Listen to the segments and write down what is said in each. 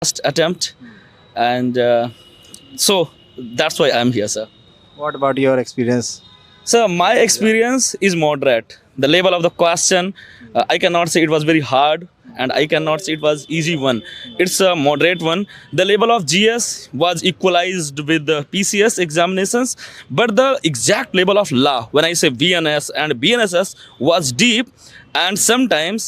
first attempt, and so that's why I'm here, sir. What about your experience? So my experience is moderate. The level of the question, I cannot say it was very hard, and I cannot say it was easy one. It's a moderate one. The level of GS was equalized with the PCS examinations, but the exact level of law, when I say VNS and BNSS, was deep. And sometimes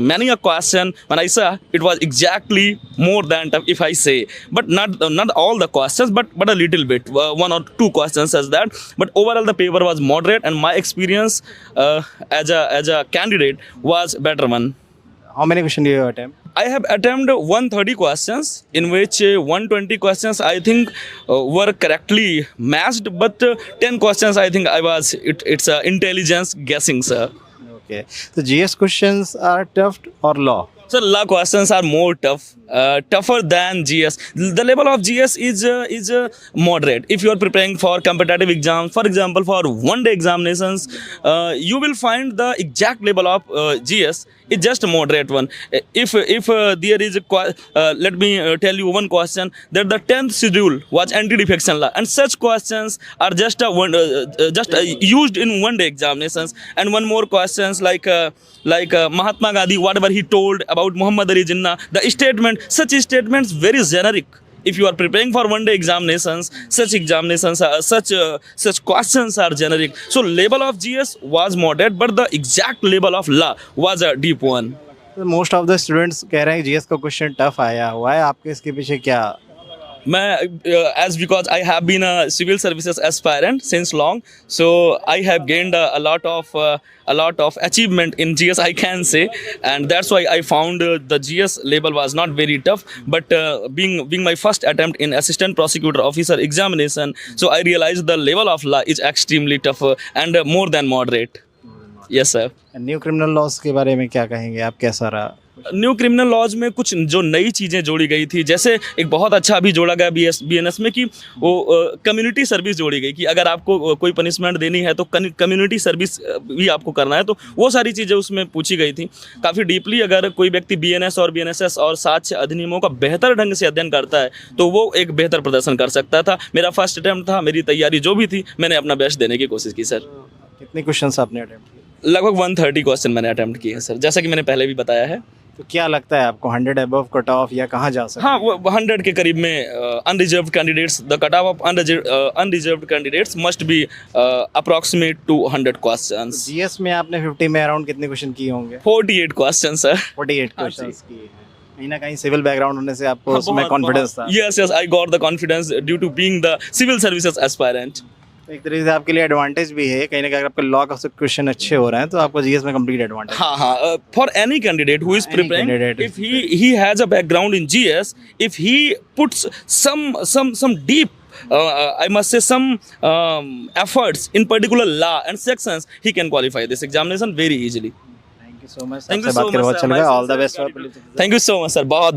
many a question when I saw it was exactly more than tough if I say, but not all the questions, but a little bit, one or two questions as that. But overall the paper was moderate, and my experience as a candidate was better one. How many questions do you attempt? I have attempted 130 questions, in which 120 questions I think were correctly matched, but 10 questions I think it's intelligence guessing, sir. Okay. So GS questions are tough or law? So law questions are more tougher than GS. The level of GS is moderate. If you are preparing for competitive exams, for example, for one-day examinations, you will find the exact level of GS is just a moderate one. If there is let me tell you one question, that the 10th schedule was anti-defection law, and such questions are just used in one-day examinations. And one more questions like Mahatma Gandhi, whatever he told about Muhammad Ali Jinnah, the statement, such statements very generic. If you are preparing for one-day examinations, such questions are generic. So level of GS was moderate, but the exact level of law was a deep one. So most of the students कह रहे हैं GS का question tough आया हुआ है, आपके इसके पीछे क्या? As because I have been a civil services aspirant since long, so I have gained a lot of achievement in GS, I can say, and that's why I found the GS label was not very tough. But being my first attempt in assistant prosecutor officer examination, so I realized the level of law is extremely tough and more than moderate. Yes, sir. New criminal laws के बारे में क्या कहेंगे आप, कैसा रहा? New criminal laws में कुछ जो नई चीज़ें जोड़ी गई थी, जैसे एक बहुत अच्छा अभी जोड़ा गया BNS में कि वो कम्युनिटी सर्विस जोड़ी गई कि अगर आपको कोई पनिशमेंट देनी है तो कम्युनिटी सर्विस भी आपको करना है, तो वो सारी चीज़ें उसमें पूछी गई थी काफ़ी डीपली. अगर कोई व्यक्ति BNS और BNSS और साक्ष्य अधिनियमों का बेहतर ढंग से अध्ययन करता है तो वो एक बेहतर प्रदर्शन कर सकता था. मेरा फर्स्ट अटैम्प्ट था, मेरी तैयारी जो भी थी मैंने अपना बेस्ट देने की कोशिश की सर. कितने क्वेश्चन आपने अटेम्प्ट किए? लगभग 130 क्वेश्चन मैंने अटैम्प्ट किए हैं सर, जैसा कि मैंने पहले भी बताया है. तो क्या लगता है आपको 100 अबव कट ऑफ या कहाँ जा सकते? हाँ, वो 100 के करीब में unreserved candidates, the cut off unreserved candidates must be approximate to 100 questions. GS में आपने 50 में अराउंड कितने क्वेश्चन किए होंगे? 48 क्वेश्चन सर. 48 क्वेश्चंस किए हैं. कहीं ना कहीं सिविल बैकग्राउंड होने से आपको उसमें कॉन्फिडेंस था? Yes, I got the confidence due to being the civil services aspirant. एक तरीके से आपके लिए एडवांटेज भी है कहीं ना कहीं. अगर आपके लॉ का क्वेश्चन अच्छे हो रहे हैं तो आपको जीएस में कंप्लीट एडवांटेज. हाँ, for any candidate who is preparing, if he has a background in GS, if he puts some deep I must say some efforts in particular law and sections, he can qualify this examination very easily. Thank you so much. Thank you so much, sir. All the best. Thank you so much, sir. बहुत